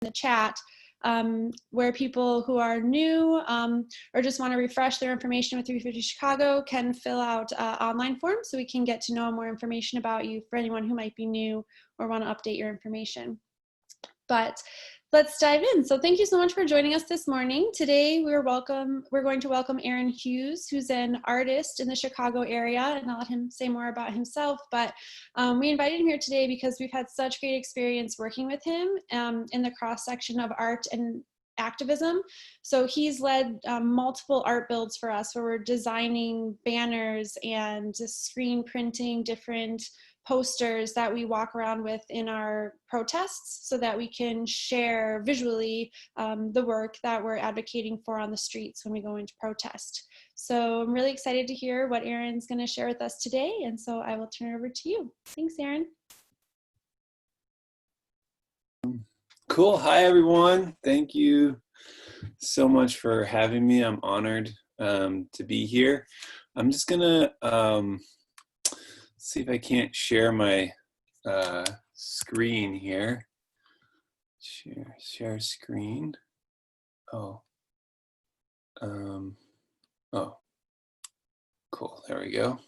the chat, where people who are new or just want to refresh their information with 350 Chicago can fill out online forms so we can get to know more information about you for anyone who might be new or want to update your information. But let's dive in. So thank you so much for joining us this morning. Today we're going to welcome Aaron Hughes, who's an artist in the Chicago area, and I'll let him say more about himself. But we invited him here today because we've had such great experience working with him in the cross section of art and activism. So he's led multiple art builds for us where we're designing banners and screen printing different posters that we walk around with in our protests so that we can share visually the work that we're advocating for on the streets when we go into protest. So I'm really excited to hear what Aaron's going to share with us today, and so I will turn it over to you. Thanks, Aaron. Cool. Hi, everyone. Thank you so much for having me. I'm honored to be here. I'm just going to see if I can't share my screen here. Share screen. Oh, cool. There we go.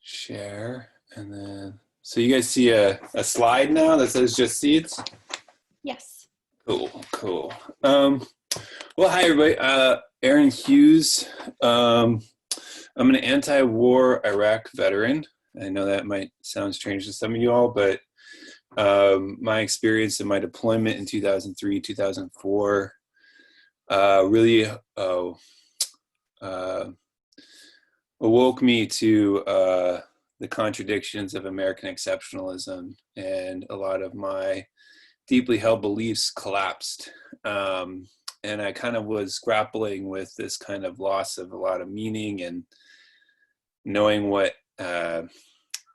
Share, and then so you guys see a slide now that says Justseeds? Yes. Cool. Well, hi everybody. Aaron Hughes. I'm an anti-war Iraq veteran. I know that might sound strange to some of you all, but my experience in my deployment in 2003, 2004 really awoke me to the contradictions of American exceptionalism, and a lot of my deeply held beliefs collapsed. And I kind of was grappling with this kind of loss of a lot of meaning and knowing what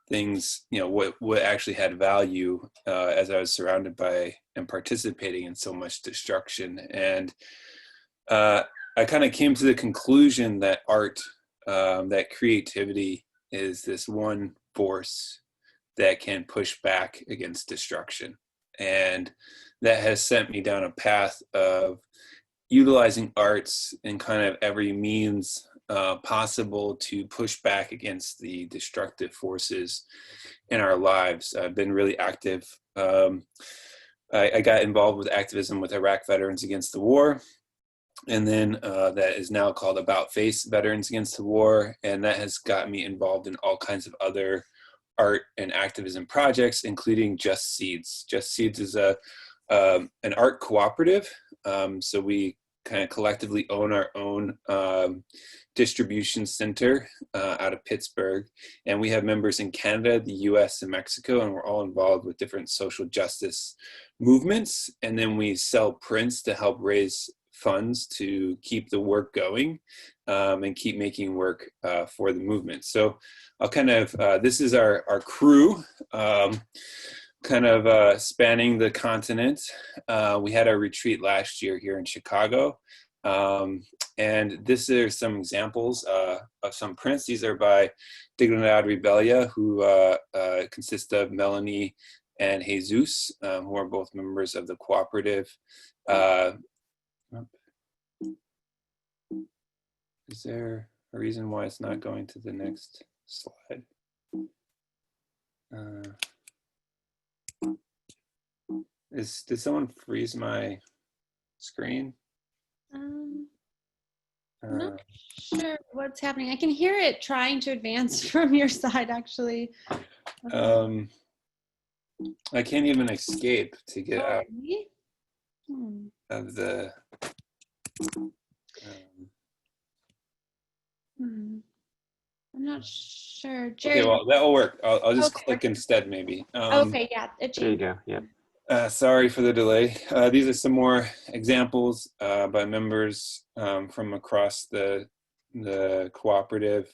things, what actually had value as I was surrounded by and participating in so much destruction. And I kind of came to the conclusion that art, that creativity is this one force that can push back against destruction. And that has sent me down a path of utilizing arts in kind of every means possible to push back against the destructive forces in our lives. I've been really active. I got involved with activism with Iraq Veterans Against the War, and then that is now called About Face Veterans Against the War, and that has got me involved in all kinds of other art and activism projects, including Justseeds. Justseeds is an art cooperative. So we kind of collectively own our own distribution center out of Pittsburgh. And we have members in Canada, the US, and Mexico, and we're all involved with different social justice movements. And then we sell prints to help raise funds to keep the work going and keep making work for the movement. So I'll kind of, this is our crew. Kind of spanning the continent. We had our retreat last year here in Chicago. And this are some examples of some prints. These are by Dignidad Rebellia, who consist of Melanie and Jesus, who are both members of the cooperative. Is there a reason why it's not going to the next slide? Did someone freeze my screen? I'm not sure what's happening. I can hear it trying to advance from your side, actually. I can't even escape to get out of the. I'm not sure. Jerry, okay, well, that'll work. I'll just click instead, maybe. Okay, yeah. There you go, yeah. Sorry for the delay. These are some more examples by members from across the cooperative.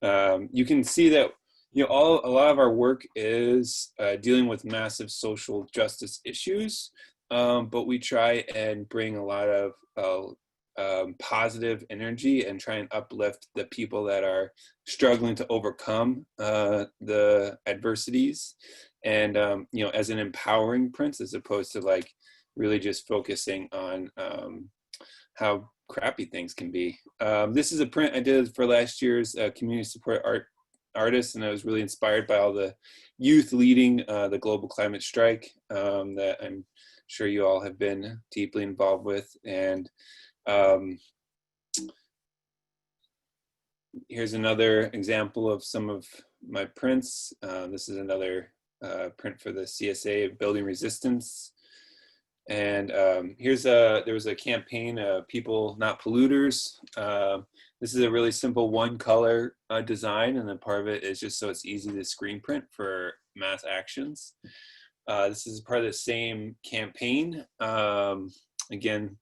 You can see that a lot of our work is dealing with massive social justice issues, but we try and bring a lot of positive energy and try and uplift the people that are struggling to overcome the adversities, and as an empowering prince, as opposed to like really just focusing on how crappy things can be. This is a print I did for last year's community support artists, and I was really inspired by all the youth leading the global climate strike that I'm sure you all have been deeply involved with. And here's another example of some of my prints. This is another print for the CSA, Building Resistance. And there was a campaign, People Not Polluters. This is a really simple one color design, and then part of it is just so it's easy to screen print for mass actions. This is part of the same campaign. Again,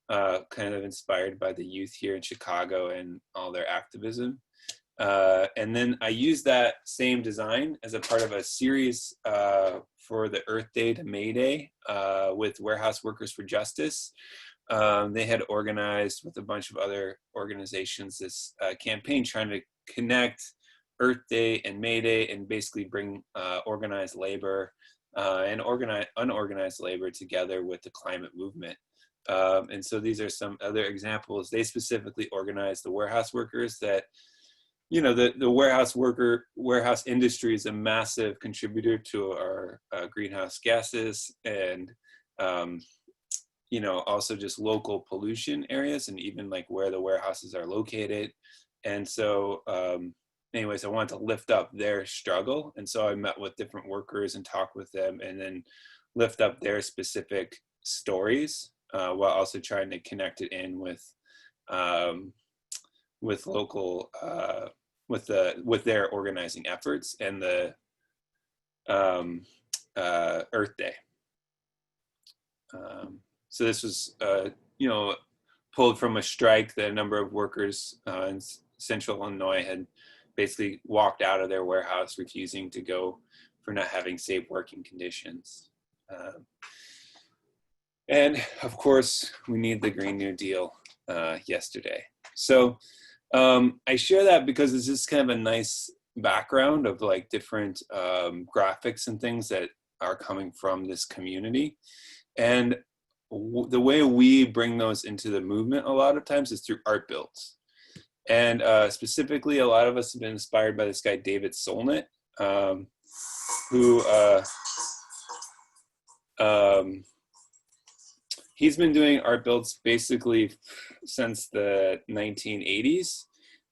kind of inspired by the youth here in Chicago and all their activism. And then I used that same design as a part of a series for the Earth Day to May Day with Warehouse Workers for Justice. They had organized with a bunch of other organizations this campaign trying to connect Earth Day and May Day and basically bring organized labor and unorganized labor together with the climate movement. And so these are some other examples. They specifically organized the warehouse workers that, the warehouse industry is a massive contributor to our greenhouse gases, and also just local pollution areas, and even like where the warehouses are located. And so anyways, I wanted to lift up their struggle, and so I met with different workers and talked with them, and then lift up their specific stories while also trying to connect it in with local with their organizing efforts and the Earth Day. So this was pulled from a strike that a number of workers in central Illinois had basically walked out of their warehouse, refusing to go for not having safe working conditions. And of course, we need the Green New Deal yesterday. So I share that because it's just kind of a nice background of like different graphics and things that are coming from this community. And the way we bring those into the movement a lot of times is through art builds. And specifically, a lot of us have been inspired by this guy, David Solnit, who he's been doing art builds basically since the 1980s.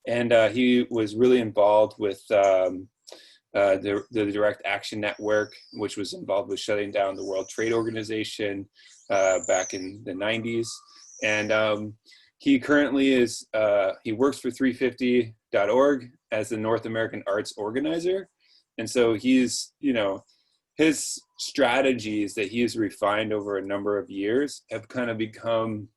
And he was really involved with the Direct Action Network, which was involved with shutting down the World Trade Organization back in the 90s. And he currently he works for 350.org as the North American Arts Organizer. And so he's, his strategies that he's refined over a number of years have kind of become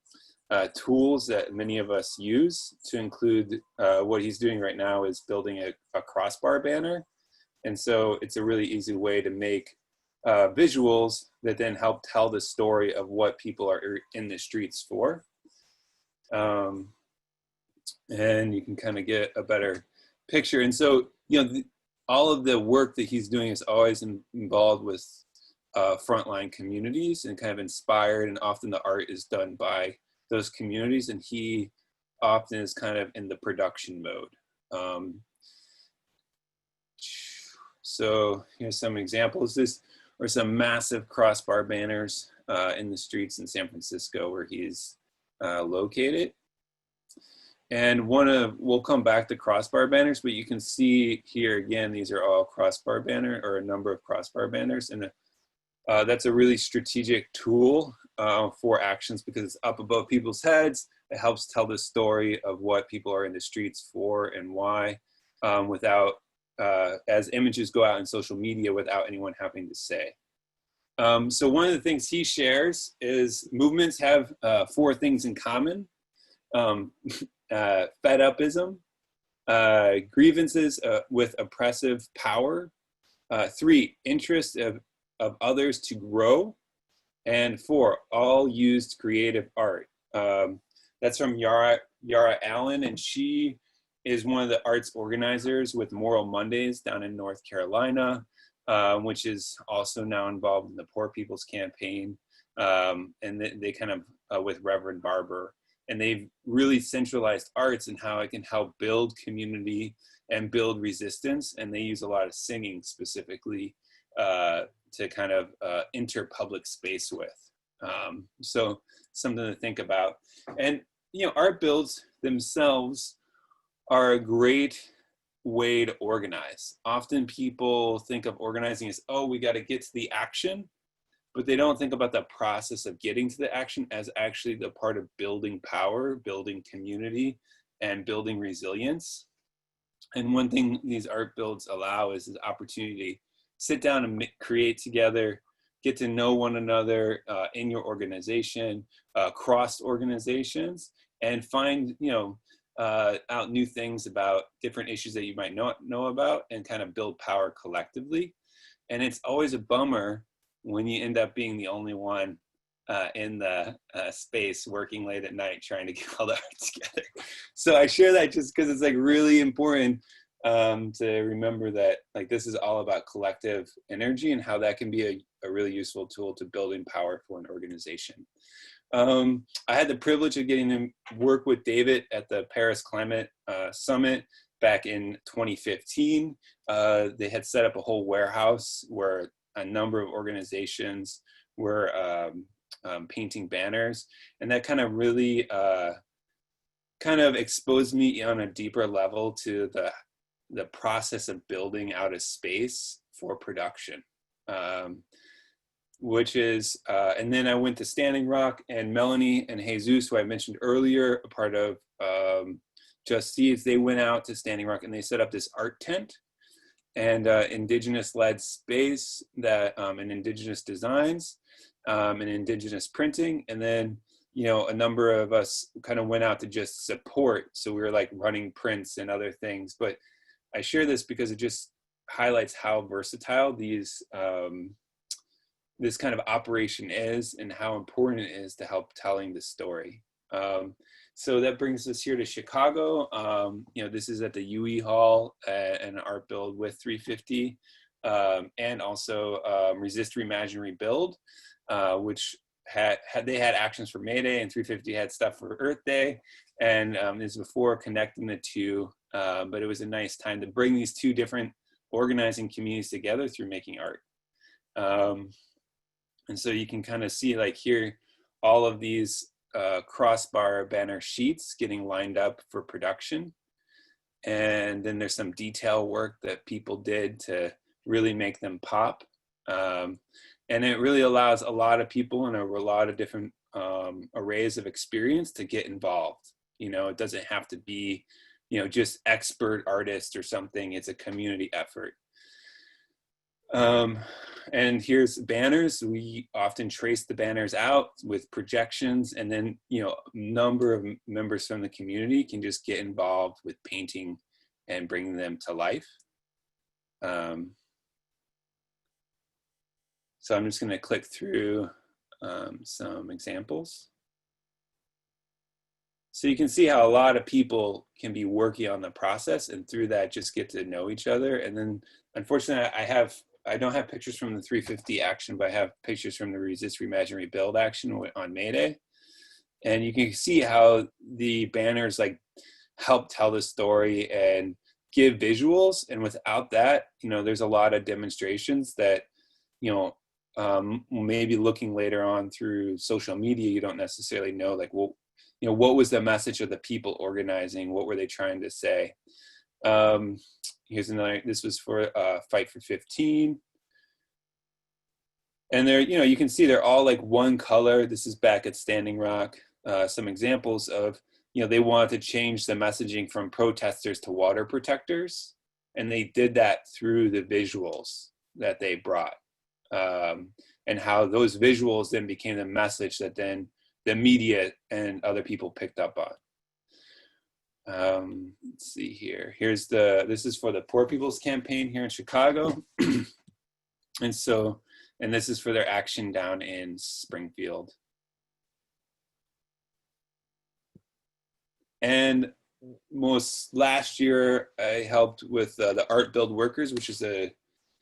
tools that many of us use, to include what he's doing right now is building a crossbar banner. And so it's a really easy way to make visuals that then help tell the story of what people are in the streets for. And you can kind of get a better picture. And so, all of the work that he's doing is always involved with frontline communities and kind of inspired, and often the art is done by those communities, and he often is kind of in the production mode. So here's some examples. This are some massive crossbar banners in the streets in San Francisco where he's located. And we'll come back to crossbar banners, but you can see here again, these are all crossbar banner, or a number of crossbar banners. And that's a really strategic tool for actions because it's up above people's heads. It helps tell the story of what people are in the streets for and why, without, as images go out in social media without anyone having to say. So one of the things he shares is movements have 4 things in common. Fed-upism, grievances with oppressive power, 3, interest of others to grow, and 4, all used creative art. That's from Yara Allen, and she is one of the arts organizers with Moral Mondays down in North Carolina, which is also now involved in the Poor People's Campaign, and they kind of with Reverend Barber. And they've really centralized arts and how it can help build community and build resistance. And they use a lot of singing specifically to kind of enter public space with. So something to think about. And, you know, art builds themselves are a great way to organize. Often people think of organizing as, oh, we got to get to the action, but they don't think about the process of getting to the action as actually the part of building power, building community, and building resilience. And one thing these art builds allow is the opportunity to sit down and create together, get to know one another in your organization, cross organizations, and find, you know, out new things about different issues that you might not know about, and kind of build power collectively. And it's always a bummer when you end up being the only one in the space working late at night trying to get all the art together. So I share that just because it's like really important to remember that like this is all about collective energy and how that can be a really useful tool to building power for an organization. I had the privilege of getting to work with David at the Paris Climate Summit back in 2015. They had set up a whole warehouse where a number of organizations were painting banners, and that kind of really kind of exposed me on a deeper level to the process of building out a space for production, which is, and then I went to Standing Rock, and Melanie and Jesus, who I mentioned earlier, a part of Justseeds, they went out to Standing Rock and they set up this art tent and indigenous-led space that and indigenous designs and indigenous printing. And then, you know, a number of us kind of went out to just support. So we were like running prints and other things. But I share this because it just highlights how versatile these this kind of operation is and how important it is to help telling the story. So that brings us here to Chicago. You know, this is at the UE Hall, an art build with 350, and also Resist, Reimagine, Rebuild, which they had actions for May Day, and 350 had stuff for Earth Day. And this is before connecting the two, but it was a nice time to bring these two different organizing communities together through making art. And so you can kind of see like here, all of these crossbar banner sheets getting lined up for production. And then there's some detail work that people did to really make them pop. And it really allows a lot of people in a lot of different arrays of experience to get involved. You know, it doesn't have to be, you know, just expert artists or something. It's a community effort. And here's banners. We often trace the banners out with projections, and then, you know, a number of members from the community can just get involved with painting and bringing them to life. So I'm just going to click through some examples. So you can see how a lot of people can be working on the process, and through that just get to know each other. And then unfortunately I don't have pictures from the 350 action, but I have pictures from the Resist, Reimagine, Rebuild action on May Day. And you can see how the banners like help tell the story and give visuals. And without that, you know, there's a lot of demonstrations that, you know, maybe looking later on through social media, you don't necessarily know, like, well, you know, what was the message of the people organizing? What were they trying to say? Here's another, this was for Fight for 15. And they're, you know, you can see they're all like one color. This is back at Standing Rock. Some examples of, you know, they wanted to change the messaging from protesters to water protectors. And they did that through the visuals that they brought. And how those visuals then became the message that then the media and other people picked up on. Let's see here. This is for the Poor People's Campaign here in Chicago. And this is for their action down in Springfield. And most last year, I helped with the Art Build Workers, which is a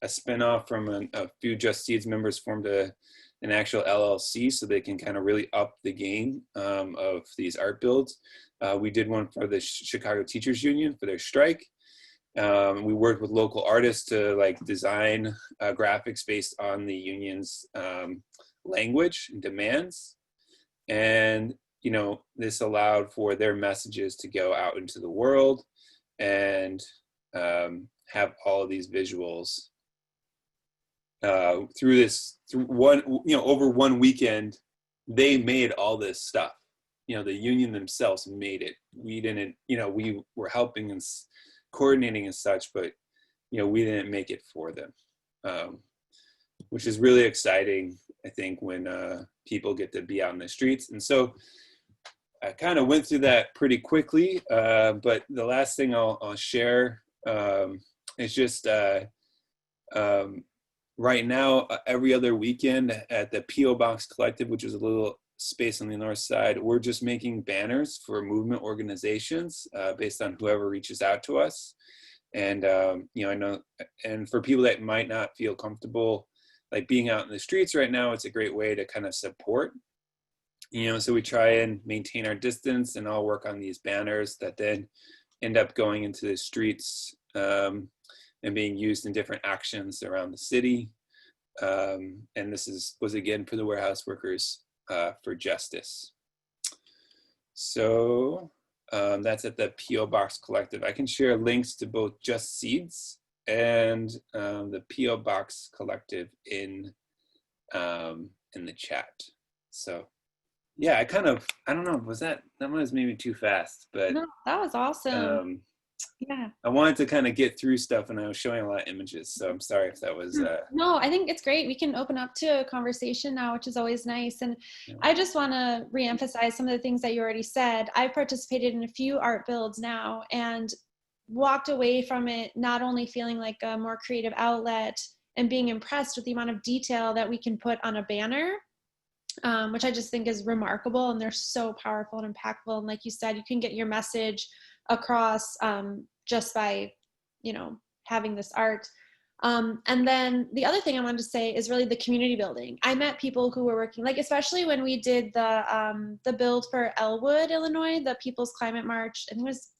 spinoff from a few Just Seeds members formed an actual LLC so they can kind of really up the game of these art builds. We did one for the Chicago Teachers Union for their strike. We worked with local artists to like design graphics based on the union's language and demands. And, you know, this allowed for their messages to go out into the world and have all of these visuals through one, you know, over one weekend. They made all this stuff. You know, the union themselves made it. We didn't, you know, we were helping and coordinating and such, but, you know, we didn't make it for them, which is really exciting, I think, when people get to be out in the streets. And so I kind of went through that pretty quickly, but the last thing I'll share is just right now, every other weekend at the P.O. Box Collective, which is a little space on the north side, we're just making banners for movement organizations based on whoever reaches out to us. And, you know, I know, and for people that might not feel comfortable like being out in the streets right now, it's a great way to kind of support, you know, so we try and maintain our distance and all work on these banners that then end up going into the streets and being used in different actions around the city. And this was again for the warehouse workers for justice. So that's at the P.O. Box Collective. I can share links to both Just Seeds and the P.O. Box Collective in the chat. So yeah, I don't know, that was maybe too fast, but No, that was awesome. Yeah. I wanted to kind of get through stuff and I was showing a lot of images, so I'm sorry if that was No, I think it's great. We can open up to a conversation now, which is always nice. And yeah. I just want to reemphasize some of the things that you already said. I've participated in a few art builds now and walked away from it not only feeling like a more creative outlet and being impressed with the amount of detail that we can put on a banner, which I just think is remarkable, and they're so powerful and impactful. And like you said, you can get your message across just by, you know, having this art. And then the other thing I wanted to say is really the community building. I met people who were working, like especially when we did the build for Elwood, Illinois, the People's Climate March, and it was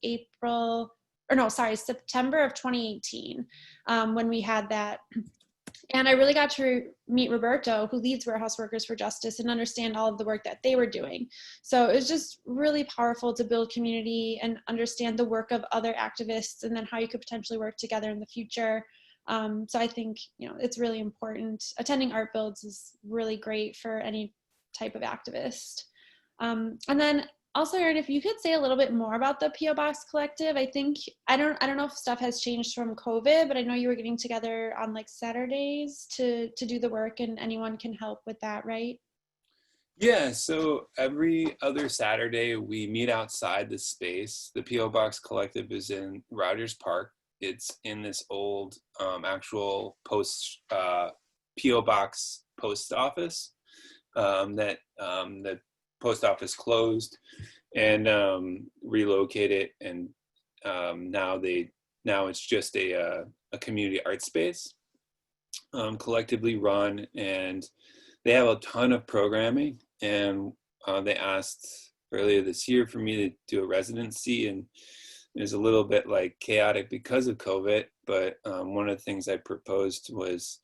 September of 2018 when we had that. And I really got to meet Roberto, who leads Warehouse Workers for Justice, and understand all of the work that they were doing. So it was just really powerful to build community and understand the work of other activists and then how you could potentially work together in the future. So I think, you know, it's really important. Attending art builds is really great for any type of activist. And then also, Aaron, if you could say a little bit more about the P.O. Box Collective. I don't know if stuff has changed from COVID, but I know you were getting together on like Saturdays to do the work, and anyone can help with that, right? Yeah, so every other Saturday we meet outside the space. The P.O. Box Collective is in Rogers Park. It's in this old actual P.O. Box post office that the post office closed and relocated, and now it's just a community art space, collectively run, and they have a ton of programming. And they asked earlier this year for me to do a residency, and it was a little bit like chaotic because of COVID, but one of the things I proposed was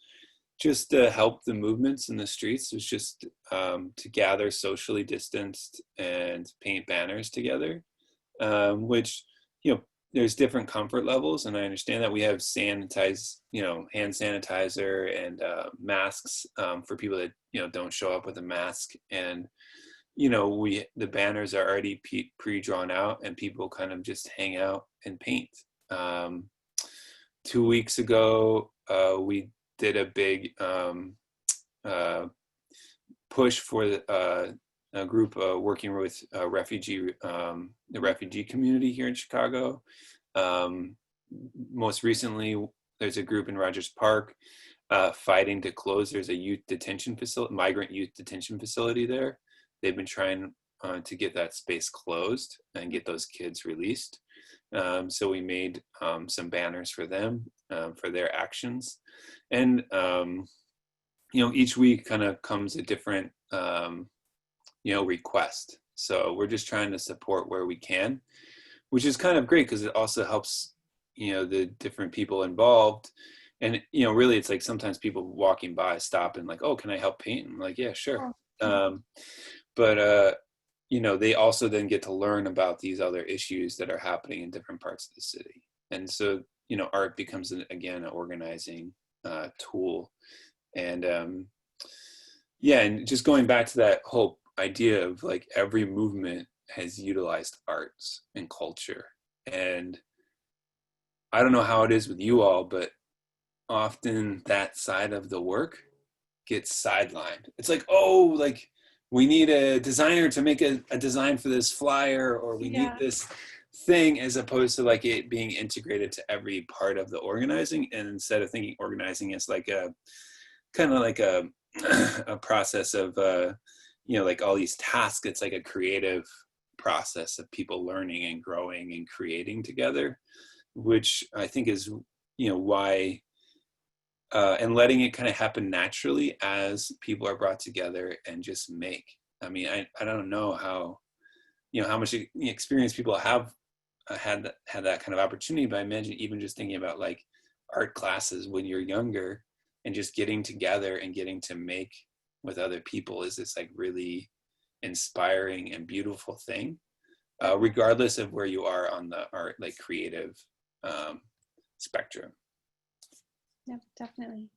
just to help the movements in the streets. It was just to gather socially distanced and paint banners together, which, you know, there's different comfort levels, and I understand that we have hand sanitizer and masks for people that, you know, don't show up with a mask. And, you know, the banners are already pre-drawn out and people kind of just hang out and paint. 2 weeks ago, we did a big push for a group working with the refugee community here in Chicago. Most recently, there's a group in Rogers Park fighting to close. There's a migrant youth detention facility there. They've been trying to get that space closed and get those kids released. So we made some banners for them, for their actions. And, each week kind of comes a different, request. So we're just trying to support where we can, which is kind of great because it also helps, the different people involved. And, really it's like sometimes people walking by stop and like, oh, can I help paint? I'm like, yeah, sure. But they also then get to learn about these other issues that are happening in different parts of the city. And so, art becomes, again, an organizing tool. And and just going back to that whole idea of like every movement has utilized arts and culture. And I don't know how it is with you all, but often that side of the work gets sidelined. It's like, oh, like we need a designer to make a design for this flyer, or we need this thing, as opposed to like it being integrated to every part of the organizing. And instead of thinking organizing as like a kind of like a process of like all these tasks, it's like a creative process of people learning and growing and creating together, which I think is why and letting it kind of happen naturally as people are brought together and just make. I mean, I don't know how how much experience people have had that kind of opportunity, but I imagine even just thinking about like art classes when you're younger and just getting together and getting to make with other people is this like really inspiring and beautiful thing, regardless of where you are on the art, like creative spectrum. Yep, definitely.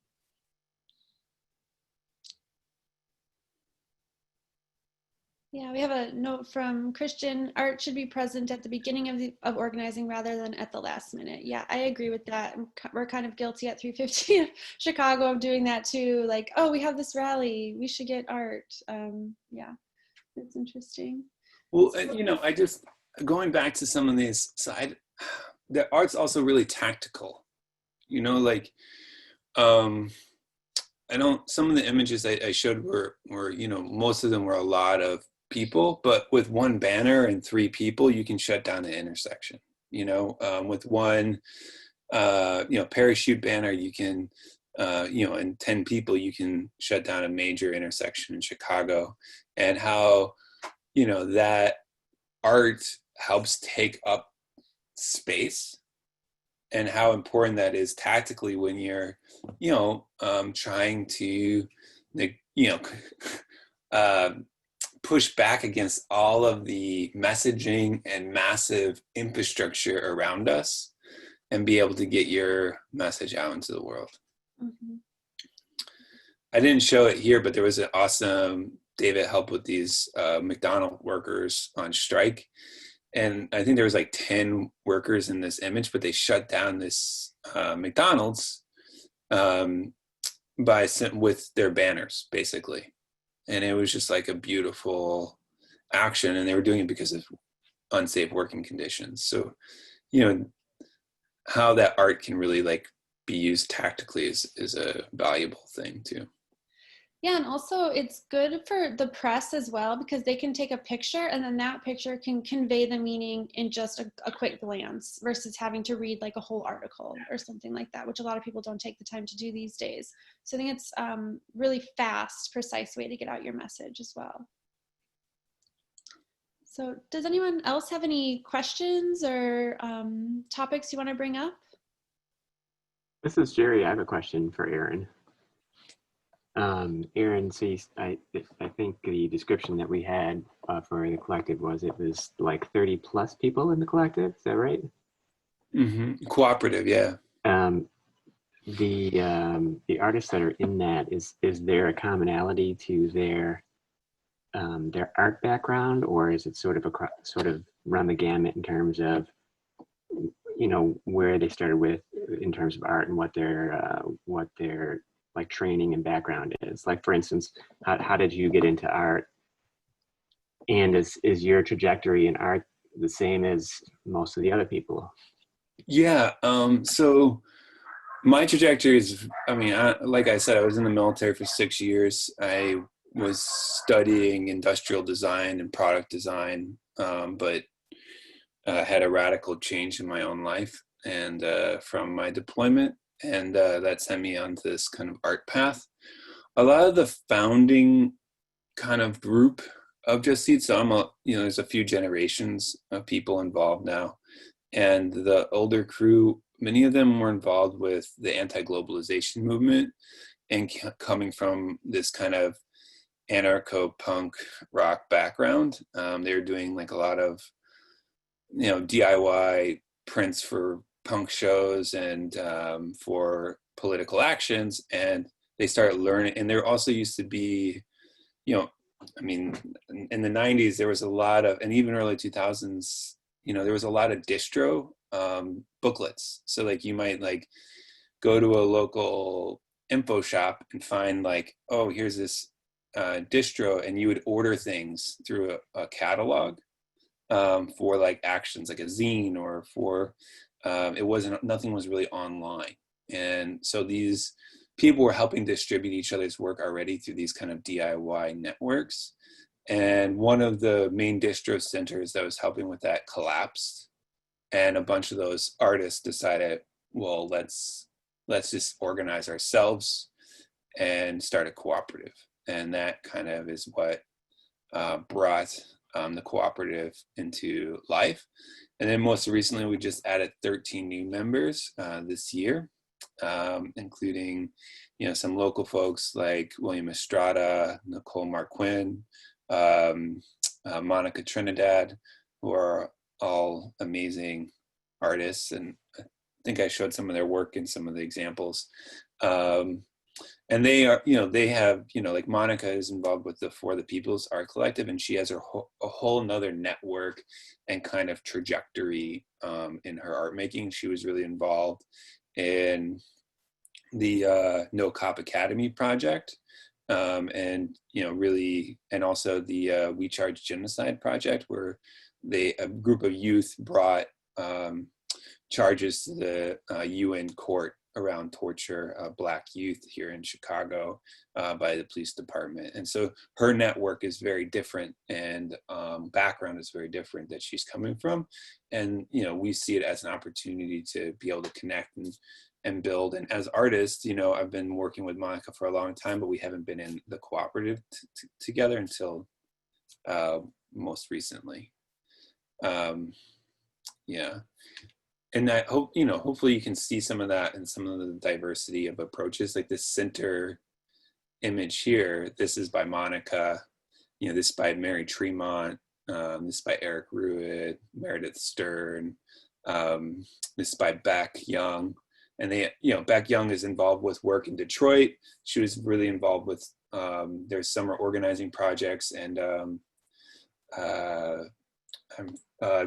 Yeah, we have a note from Christian. Art should be present at the beginning of organizing rather than at the last minute. Yeah, I agree with that. We're kind of guilty at 350 Chicago of doing that too. Like, oh, we have this rally, we should get art. Yeah, it's interesting. Well, I just, going back to some of these side, the art's also really tactical. Like, some of the images I showed were most of them were a lot of people, but with one banner and 3 people, you can shut down an intersection. With one, parachute banner, you can, and 10 people, you can shut down a major intersection in Chicago. And how, that art helps take up space, and how important that is tactically when you're, trying to, push back against all of the messaging and massive infrastructure around us and be able to get your message out into the world. Mm-hmm. I didn't show it here, but there was an awesome, David helped with these McDonald's workers on strike. And I think there was like 10 workers in this image, but they shut down this McDonald's with their banners, basically. And it was just like a beautiful action, and they were doing it because of unsafe working conditions. So, how that art can really like be used tactically is a valuable thing too. Yeah, and also it's good for the press as well, because they can take a picture and then that picture can convey the meaning in just a quick glance versus having to read like a whole article or something like that, which a lot of people don't take the time to do these days. So I think it's really fast, precise way to get out your message as well. So does anyone else have any questions or topics you want to bring up? This is Jerry. I have a question for Aaron. Aaron, so I think the description that we had for the collective was it was like 30 plus people in the collective. Is that right? Mm-hmm. Cooperative, yeah. The artists that are in that, is there a commonality to their art background, or is it sort of run the gamut in terms of where they started with in terms of art and what their like training and background is? Like, for instance, how did you get into art, and is your trajectory in art the same as most of the other people? Yeah, so my trajectory is, like I said, I was in the military for 6 years. I was studying industrial design and product design, but had a radical change in my own life and from my deployment, and that sent me onto this kind of art path. A lot of the founding kind of group of Justseeds, so there's a few generations of people involved now, and the older crew, many of them were involved with the anti-globalization movement and coming from this kind of anarcho-punk rock background. They were doing like a lot of DIY prints for punk shows and for political actions, and they started learning. And there also used to be, I mean, in the 90s there was a lot of, and even early 2000s, there was a lot of distro booklets. So like you might like go to a local info shop and find like, oh, here's this distro, and you would order things through a catalog for like actions, like a zine, or for nothing was really online. And so these people were helping distribute each other's work already through these kind of DIY networks. And one of the main distro centers that was helping with that collapsed, and a bunch of those artists decided, well, let's just organize ourselves and start a cooperative. And that kind of is what brought the cooperative into life. And then most recently, we just added 13 new members this year, including, some local folks like William Estrada, Nicole Marquin, Monica Trinidad, who are all amazing artists. And I think I showed some of their work in some of the examples. And they are, they have, like Monica is involved with the For the People's Art Collective, and she has a whole nother network and kind of trajectory in her art making. She was really involved in the No Cop Academy project, and really, and also the We Charge Genocide project, where a group of youth brought charges to the UN court around torture of Black youth here in Chicago by the police department. And so her network is very different, and background is very different that she's coming from. And, we see it as an opportunity to be able to connect and build. And as artists, I've been working with Monica for a long time, but we haven't been in the cooperative together until most recently. Yeah. And I hope, hopefully you can see some of that and some of the diversity of approaches. Like this center image here, this is by Monica, this by Mary Tremont, this by Eric Ruid, Meredith Stern, this by Beck Young. And they, Beck Young is involved with work in Detroit. She was really involved with their summer organizing projects, and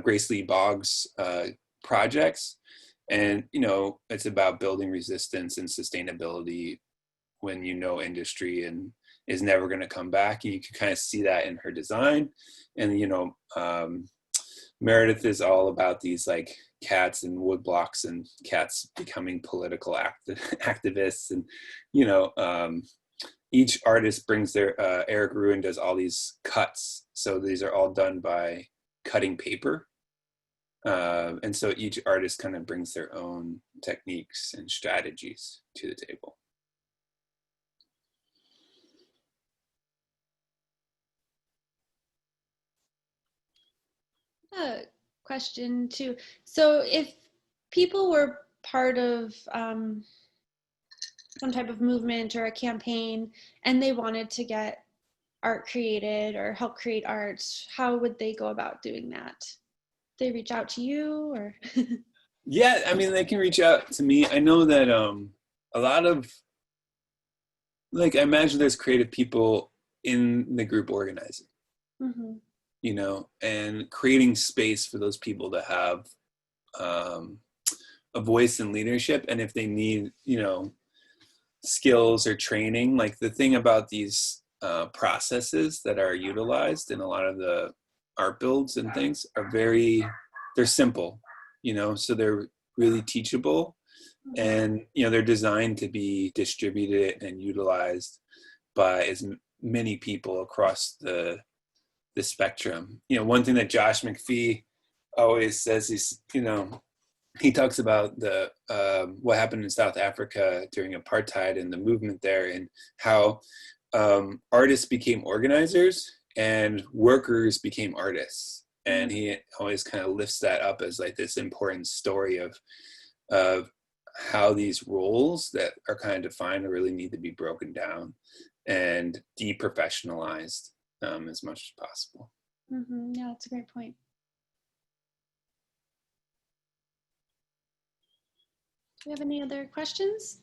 Grace Lee Boggs projects. And it's about building resistance and sustainability when industry and is never going to come back. And you can kind of see that in her design. And Meredith is all about these like cats and wood blocks and cats becoming political activists. And each artist brings their Eric Ruin does all these cuts, so these are all done by cutting paper. And so each artist kind of brings their own techniques and strategies to the table. Question too. So if people were part of some type of movement or a campaign and they wanted to get art created or help create art, how would they go about doing that? They reach out to you, or? Yeah, I mean, they can reach out to me. I know that a lot of, like, I imagine there's creative people in the group organizing, mm-hmm. And creating space for those people to have a voice in leadership. And if they need, skills or training, like the thing about these processes that are utilized in a lot of the art builds and things are they're simple, so they're really teachable, and they're designed to be distributed and utilized by as many people across the spectrum. You know, one thing that Josh McPhee always says is, you know, he talks about the what happened in South Africa during apartheid and the movement there, and how artists became organizers and workers became artists. And he always kind of lifts that up as like this important story of how these roles that are kind of defined really need to be broken down and deprofessionalized as much as possible. Mm-hmm. Yeah, that's a great point. Do we have any other questions?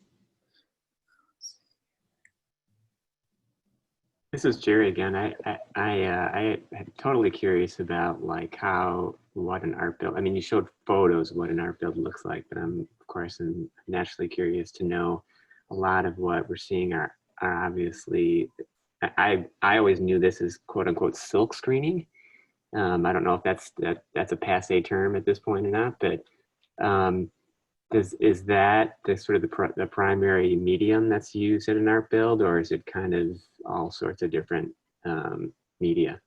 This is Jerry again. I'm totally curious about like what an art build. I mean, you showed photos of what an art build looks like, but I'm of course I'm naturally curious to know a lot of what we're seeing are obviously. I always knew this as quote unquote silk screening. I don't know if that's a passé term at this point or not, but is that the sort of the primary medium that's used at an art build, or is it kind of all sorts of different media?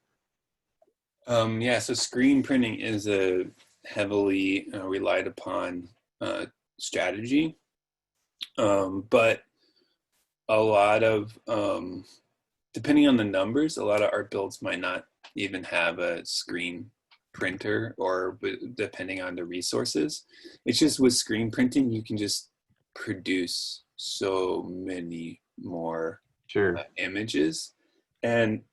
Yeah, so screen printing is a heavily relied upon strategy, but a lot of, depending on the numbers, a lot of art builds might not even have a screen printer, or depending on the resources. It's just with screen printing, you can just produce so many more images. And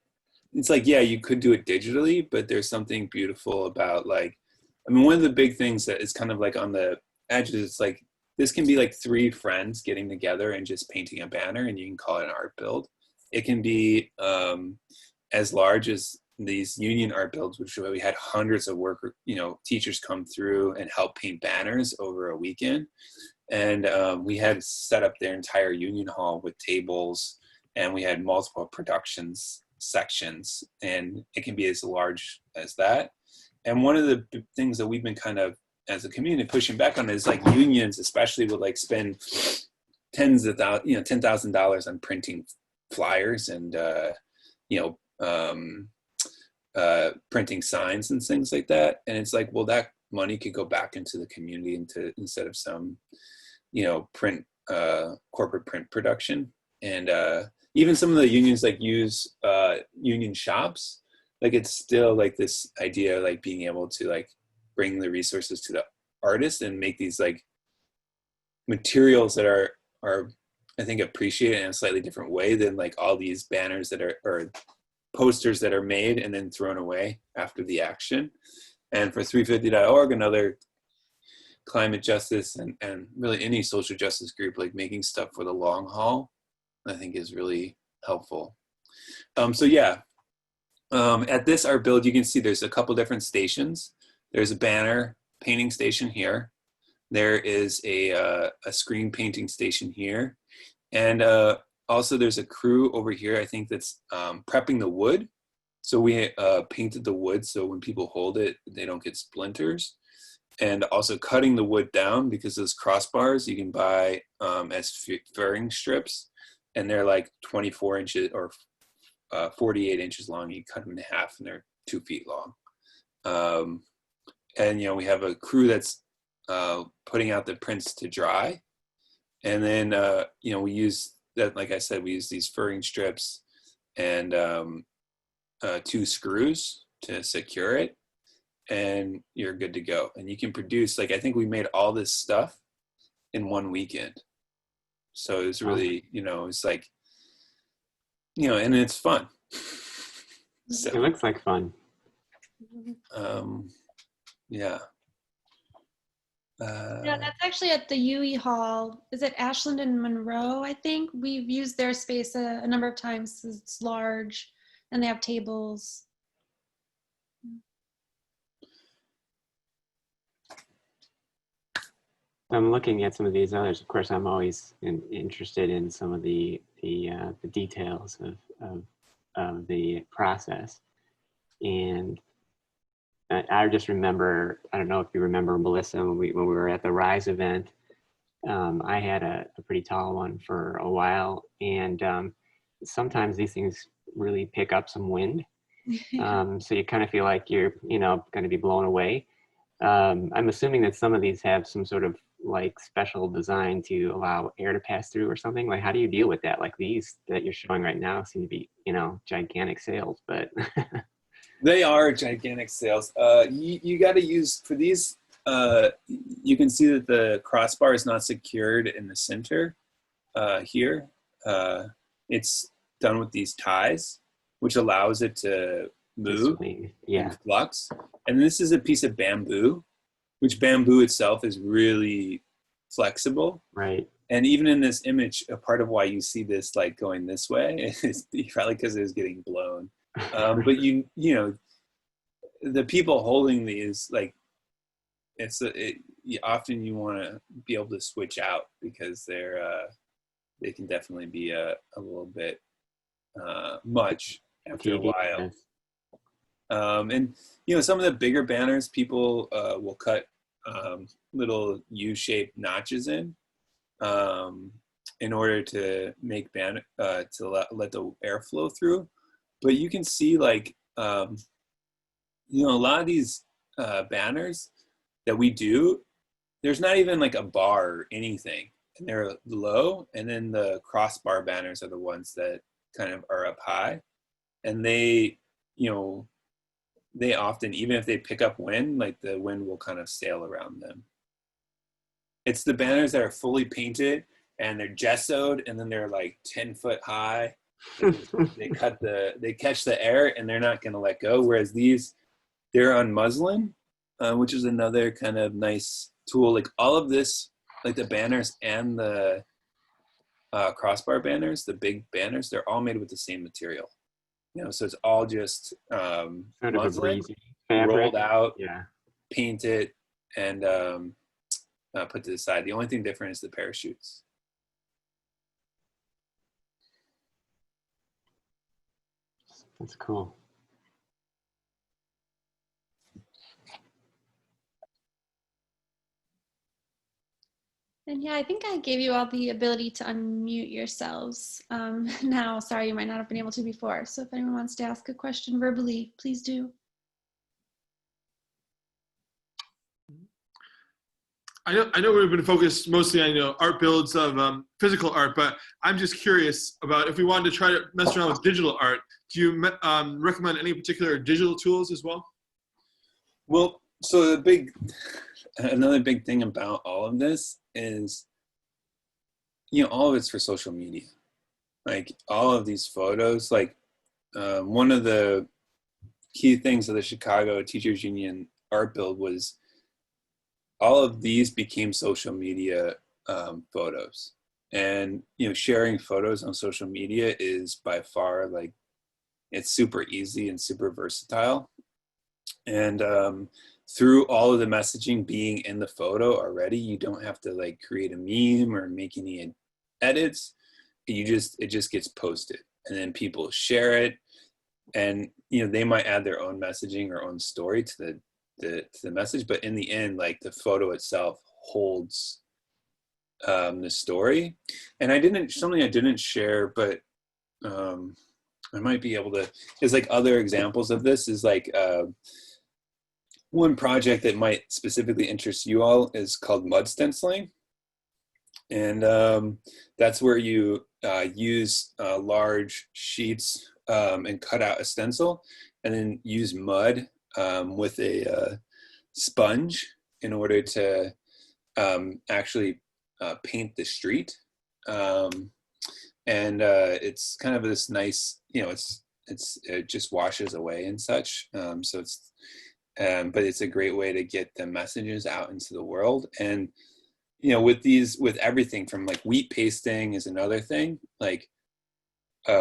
it's like, yeah, you could do it digitally, but there's something beautiful about like, I mean, one of the big things that is kind of like on the edges, it's like, this can be like 3 friends getting together and just painting a banner, and you can call it an art build. It can be as large as these union art builds, which we had hundreds of teachers come through and help paint banners over a weekend. And we had set up their entire union hall with tables, and we had multiple productions sections, and it can be as large as that. And one of the things that we've been kind of as a community pushing back on is like unions especially would like spend $10,000 on printing flyers and printing signs and things like that. And it's like, well, that money could go back into the community instead of some print corporate print production. And even some of the unions like use union shops. Like it's still like this idea of like being able to like bring the resources to the artist and make these like materials that are I think appreciated in a slightly different way than like all these banners that are, or posters that are made and then thrown away after the action. And for 350.org, another climate justice and really any social justice group, like making stuff for the long haul, I think is really helpful. At this art build, you can see there's a couple different stations. There's a banner painting station here. There is a screen painting station here. And also there's a crew over here, I think that's prepping the wood. So we painted the wood so when people hold it, they don't get splinters. And also cutting the wood down, because those crossbars you can buy as furring strips. And they're like 24 inches or 48 inches long. You cut them in half and they're 2 feet long. And, we have a crew that's putting out the prints to dry. And then, we use that, like I said, we use these furring strips and 2 screws to secure it, and you're good to go. And you can produce, like, I think we made all this stuff in 1 weekend. So it's really, it's like, and it's fun. So, it looks like fun. Yeah. Yeah, that's actually at the UE Hall. Is it Ashland and Monroe, I think? We've used their space a number of times. It's large and they have tables. I'm looking at some of these others. Of course, I'm always interested in some of the details of the process. And I just remember, I don't know if you remember, Melissa, when we were at the Rise event, I had a pretty tall one for a while. And sometimes these things, really pick up some wind. So you kind of feel like you're, you know, going to be blown away. I'm assuming that some of these have some sort of like special design to allow air to pass through or something. Like, how do you deal with that? Like these that you're showing right now seem to be, you know, gigantic sails, but They are gigantic sails. You got to use for these. You can see that the crossbar is not secured in the center here. It's done with these ties, which allows it to move and flux. And this is a piece of bamboo, which bamboo itself is really flexible. Right. And even in this image, a part of why you see this like going this way is probably because it was getting blown. But you know, the people holding these, like, often you want to be able to switch out because they can definitely be a little bit much after a while. And you know, some of the bigger banners, people will cut little U-shaped notches in order to make to let the air flow through. But you can see, like, you know, a lot of these banners that we do, there's not even like a bar or anything, and they're low, and then the crossbar banners are the ones that kind of are up high, and they, you know, they often, even if they pick up wind, like the wind will kind of sail around them. It's the banners that are fully painted and they're gessoed, and then they're like 10 foot high. They catch the air and they're not going to let go. Whereas these, they're on muslin, which is another kind of nice tool. Like all of this, like the banners and the crossbar banners, the big banners, they're all made with the same material. You know, so it's all just sort of muslin, a breezy fabric. rolled out, yeah, painted, and put to the side. The only thing different is the parachutes. That's cool. And yeah, I think I gave you all the ability to unmute yourselves. Now, sorry, you might not have been able to before. So if anyone wants to ask a question verbally, please do. I know we've been focused mostly on, you know, art builds of physical art, but I'm just curious about if we wanted to try to mess around with digital art. Do you recommend any particular digital tools as well? Well, so another big thing about all of this is, you know, all of it's for social media. Like all of these photos, like one of the key things of the Chicago Teachers Union art build was all of these became social media photos. And, you know, sharing photos on social media is by far, like, it's super easy and super versatile. And through all of the messaging being in the photo already, you don't have to like create a meme or make any edits. It just gets posted, and then people share it, and, you know, they might add their own messaging or own story to the message, but in the end, like, the photo itself holds the story. And something I didn't share, but I might be able to, is like other examples of this is like one project that might specifically interest you all is called mud stenciling. And that's where you use large sheets and cut out a stencil, and then use mud with a sponge in order to actually paint the street. And it's kind of this nice, you know, it just washes away and such. So it's, but it's a great way to get the messages out into the world. And, you know, with everything from like wheat pasting is another thing, like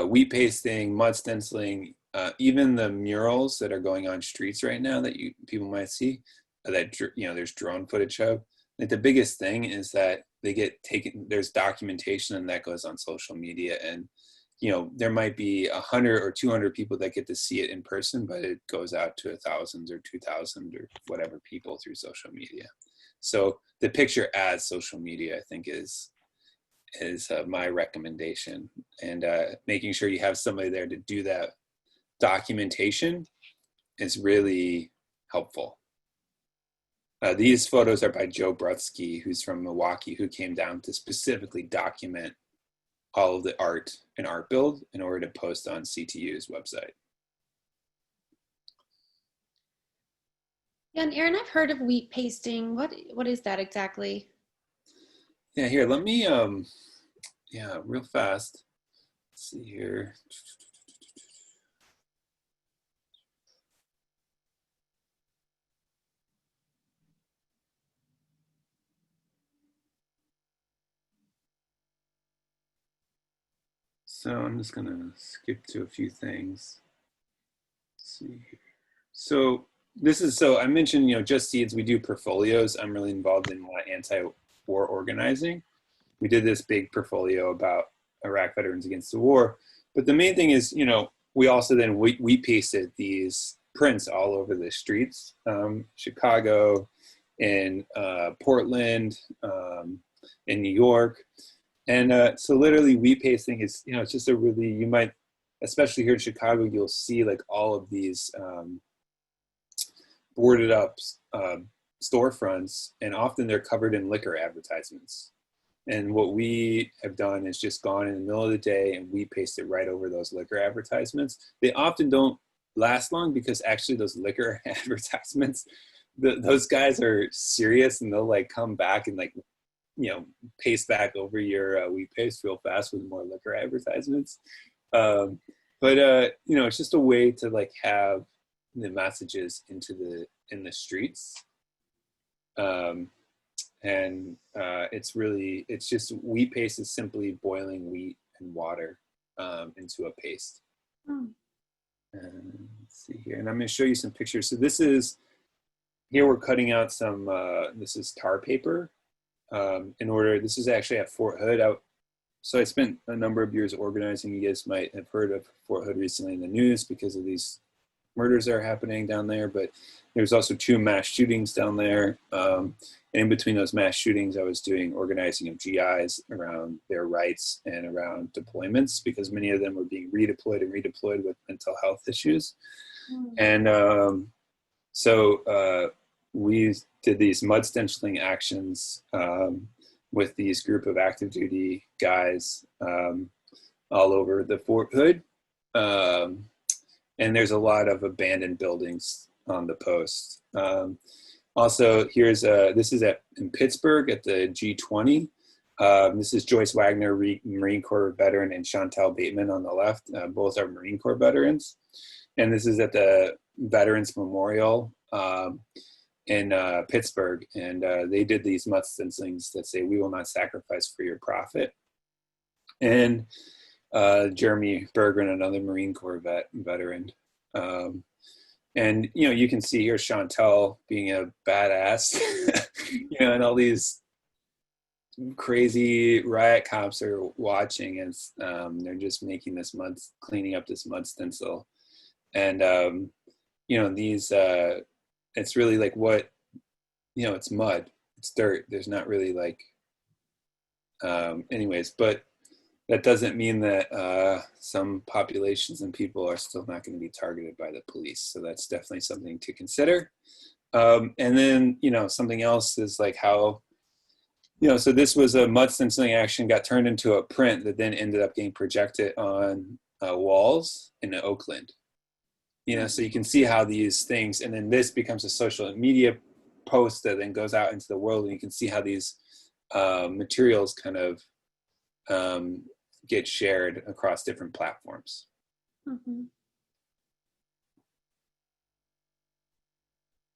wheat pasting, mud stenciling, even the murals that are going on streets right now that people might see, that, you know, there's drone footage of. Like the biggest thing is that they get taken, there's documentation, and that goes on social media. And, you know, there might be 100 or 200 people that get to see it in person, but it goes out to 1,000 or 2,000 or whatever people through social media. So the picture as social media, I think, is is my recommendation. And making sure you have somebody there to do that documentation is really helpful. These photos are by Joe Brutsky, who's from Milwaukee, who came down to specifically document all of the art and art build in order to post on CTU's website. Yeah, and Aaron, I've heard of wheat pasting. What is that exactly? Yeah, here, let me, yeah, real fast. Let's see here. So I'm just gonna skip to a few things. Let's see here. So this is, so I mentioned, Justseeds, we do portfolios. I'm really involved in anti-war organizing. We did this big portfolio about Iraq veterans against the war. But the main thing is, we also then we pasted these prints all over the streets, Chicago, in Portland, in New York. And so literally wheat pasting is, it's just a really, you might, especially here in Chicago, you'll see like all of these boarded up storefronts, and often they're covered in liquor advertisements. And what we have done is just gone in the middle of the day and we paste it right over those liquor advertisements. They often don't last long because actually those liquor advertisements, those guys are serious, and they'll like come back and like, paste back over your wheat paste real fast with more liquor advertisements. But it's just a way to like have the messages in the streets. It's just, wheat paste is simply boiling wheat and water into a paste. And let's see here, and I'm going to show you some pictures. So here we're cutting out some, this is tar paper. This is actually at Fort Hood. So I spent a number of years organizing. You guys might have heard of Fort Hood recently in the news because of these murders that are happening down there, but there's also 2 mass shootings down there. And in between those mass shootings, I was doing organizing of GIs around their rights and around deployments, because many of them were being redeployed with mental health issues. And so we did these mud stenciling actions with these group of active duty guys all over the Fort Hood. And there's a lot of abandoned buildings on the post. Also, this is in Pittsburgh at the G20. This is Joyce Wagner, Marine Corps veteran, and Chantel Bateman on the left. Both are Marine Corps veterans. And this is at the Veterans Memorial in Pittsburgh. And they did these mud stencilings that say, "We will not sacrifice for your profit." And Jeremy Bergren, another Marine Corps veteran. And, you can see here Chantel being a badass, and all these crazy riot cops are watching as they're just making this cleaning up this mud stencil. And, these, it's really like it's mud, it's dirt. There's not really like, anyways, but that doesn't mean that some populations and people are still not going to be targeted by the police. So that's definitely something to consider. And then, something else is like how, so this was a mud stenciling action, got turned into a print that then ended up getting projected on walls in Oakland. So you can see how these things, and then this becomes a social media post that then goes out into the world, and you can see how these materials kind of get shared across different platforms.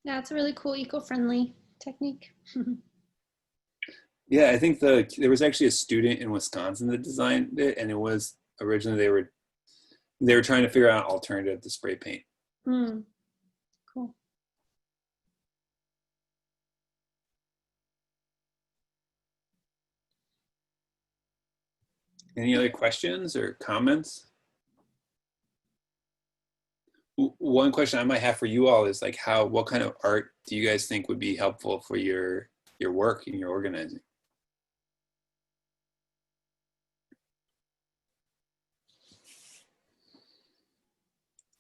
Yeah, it's a really cool eco-friendly technique. Yeah, I think there was actually a student in Wisconsin that designed it, and it was originally they were trying to figure out an alternative to spray paint. Cool. Any other questions or comments? One question I might have for you all is like, what kind of art do you guys think would be helpful for your work and your organizing?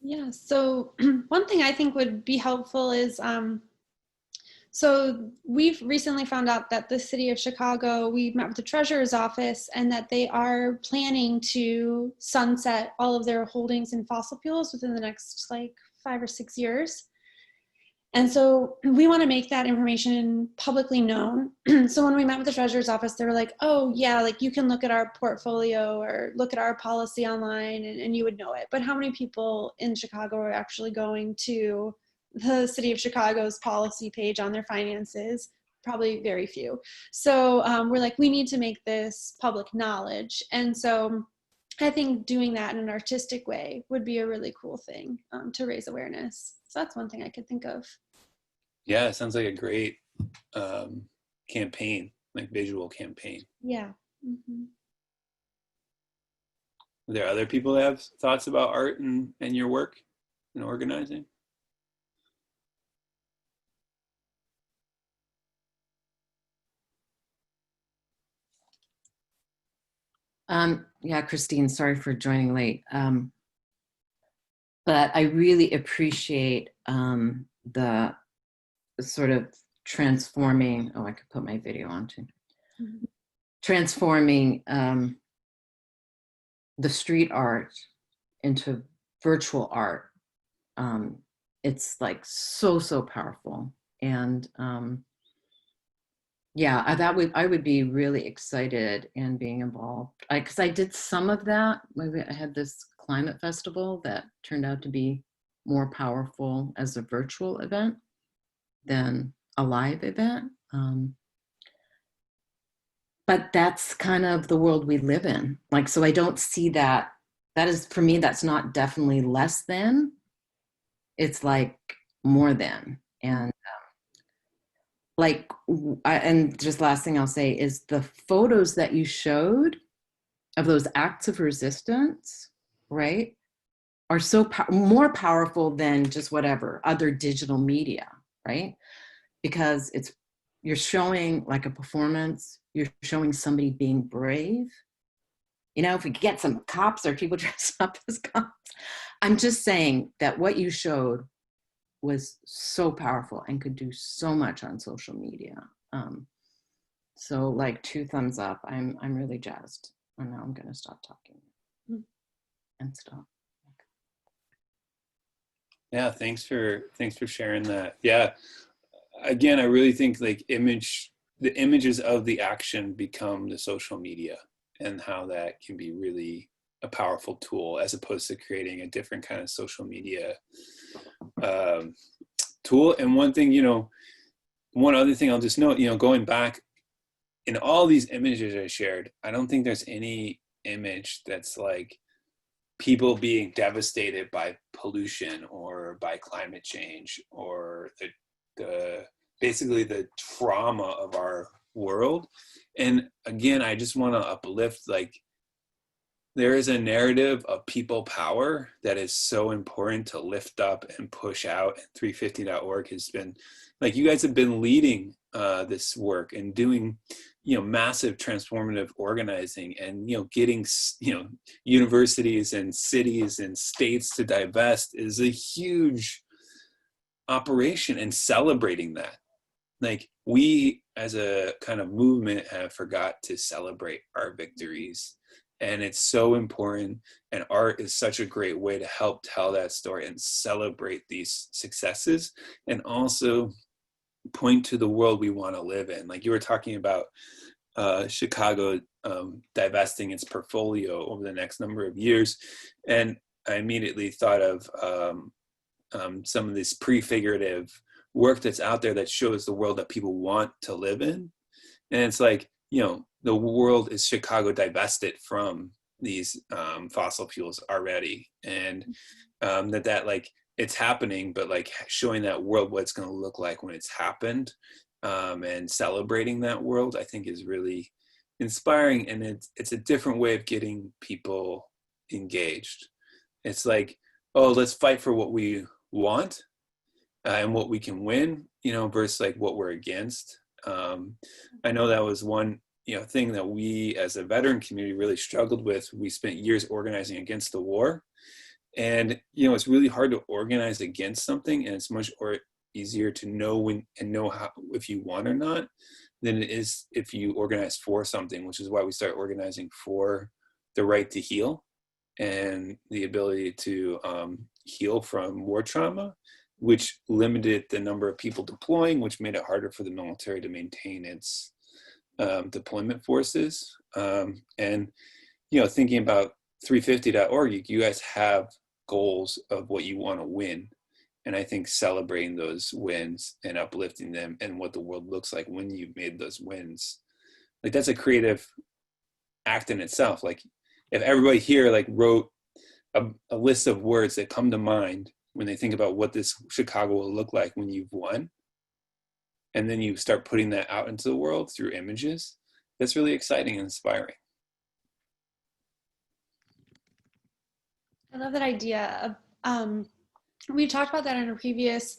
Yeah, so one thing I think would be helpful is, so we've recently found out that the city of Chicago, we met with the treasurer's office, and that they are planning to sunset all of their holdings in fossil fuels within the next like 5 or 6 years. And so we want to make that information publicly known. So when we met with the treasurer's office, they were like, oh yeah, like you can look at our portfolio or look at our policy online and you would know it. But how many people in Chicago are actually going to the city of Chicago's policy page on their finances? Probably very few. So we're like, we need to make this public knowledge. And so I think doing that in an artistic way would be a really cool thing to raise awareness. So that's one thing I could think of. Yeah, it sounds like a great campaign, like visual campaign. Yeah. Mm-hmm. Are there other people that have thoughts about art and your work and organizing? Yeah, Christine, sorry for joining late. But I really appreciate the sort of transforming, oh, I could put my video on too. Mm-hmm. Transforming the street art into virtual art. It's like so powerful. And yeah, I would be really excited in being involved. Because I did some of that. I had this climate festival that turned out to be more powerful as a virtual event than a live event. But that's kind of the world we live in. Like, so I don't see that. That is, for me, that's not definitely less than. It's like more than. And and just last thing I'll say is the photos that you showed of those acts of resistance, right, are so more powerful than just whatever other digital media, right? Because you're showing like a performance, you're showing somebody being brave. You know, if we could get some cops or people dressed up as cops. I'm just saying that what you showed was so powerful and could do so much on social media. So like 2 thumbs up. I'm really jazzed. And now I'm gonna stop talking and stop. Yeah, thanks for sharing that. Yeah, again, I really think like the images of the action become the social media, and how that can be really a powerful tool as opposed to creating a different kind of social media tool. And one other thing I'll just note, going back in all these images I shared, I don't think there's any image that's like people being devastated by pollution or by climate change or the basically the trauma of our world. And again, I just want to uplift, like, there is a narrative of people power that is so important to lift up and push out. And 350.org has been, like, you guys have been leading this work and doing, massive transformative organizing and, getting, universities and cities and states to divest is a huge operation, and celebrating that. Like, we as a kind of movement have forgot to celebrate our victories. And it's so important, and art is such a great way to help tell that story and celebrate these successes, and also point to the world we want to live in. Like you were talking about Chicago divesting its portfolio over the next number of years, and I immediately thought of some of this prefigurative work that's out there that shows the world that people want to live in. And it's like, the world is Chicago divested from these fossil fuels already, and that like it's happening, but like showing that world what it's going to look like when it's happened, and celebrating that world, I think is really inspiring. And it's a different way of getting people engaged. It's like, oh, let's fight for what we want and what we can win, versus like what we're against. I know that was one thing that we as a veteran community really struggled with. We spent years organizing against the war, And, it's really hard to organize against something, and it's much easier to know when and know how, if you want or not, than it is if you organize for something, which is why we start organizing for the right to heal and the ability to heal from war trauma, which limited the number of people deploying, which made it harder for the military to maintain its deployment forces. And, thinking about 350.org, you guys have goals of what you want to win. And I think celebrating those wins and uplifting them and what the world looks like when you've made those wins, like that's a creative act in itself. Like if everybody here like wrote a list of words that come to mind when they think about what this Chicago will look like when you've won, and then you start putting that out into the world through images, that's really exciting and inspiring. I love that idea. We talked about that in a previous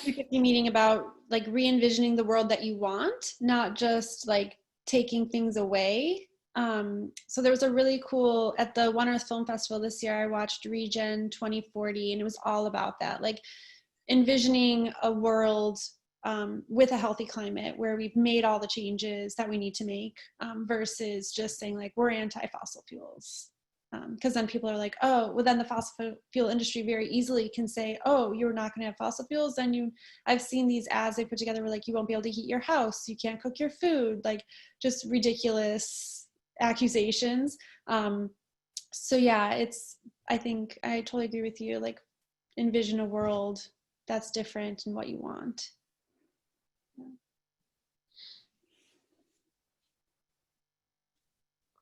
350 meeting about like re-envisioning the world that you want, not just like taking things away. So there was a really cool, at the One Earth Film Festival this year, I watched Regen 2040, and it was all about that, like envisioning a world with a healthy climate where we've made all the changes that we need to make, versus just saying like, we're anti-fossil fuels. Because then people are like, oh, well then the fossil fuel industry very easily can say, oh, you're not going to have fossil fuels. Then I've seen these ads they put together where like, you won't be able to heat your house. You can't cook your food, like just ridiculous accusations. So yeah, I think I totally agree with you. Like envision a world that's different and what you want.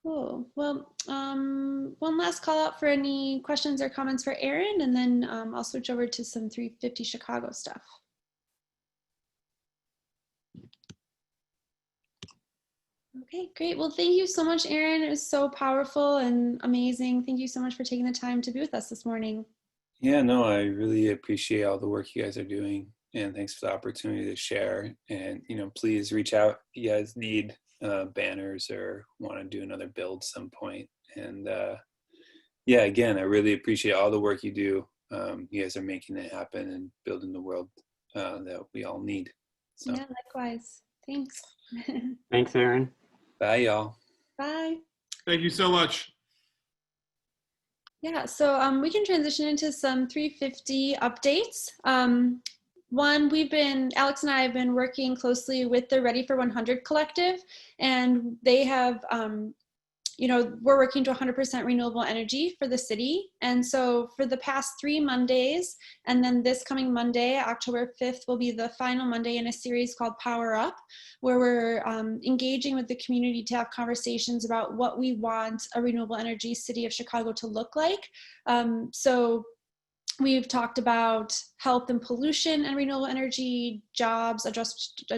Cool. Well, one last call out for any questions or comments for Aaron, and then I'll switch over to some 350 Chicago stuff. Okay, great. Well, thank you so much, Aaron. It was so powerful and amazing. Thank you so much for taking the time to be with us this morning. Yeah, no, I really appreciate all the work you guys are doing, and thanks for the opportunity to share. And, please reach out if you guys need banners or want to do another build some point. And yeah, again, I really appreciate all the work you do. You guys are making it happen and building the world that we all need. So. Yeah, likewise. Thanks. Thanks, Aaron. Bye, y'all. Bye. Thank you so much. Yeah, so we can transition into some 350 updates. One, Alex and I have been working closely with the Ready for 100 collective, and they have, we're working to 100% renewable energy for the city. And so for the past 3 Mondays, and then this coming Monday, October 5th, will be the final Monday in a series called Power Up, where we're engaging with the community to have conversations about what we want a renewable energy city of Chicago to look like. So we've talked about health and pollution and renewable energy, jobs,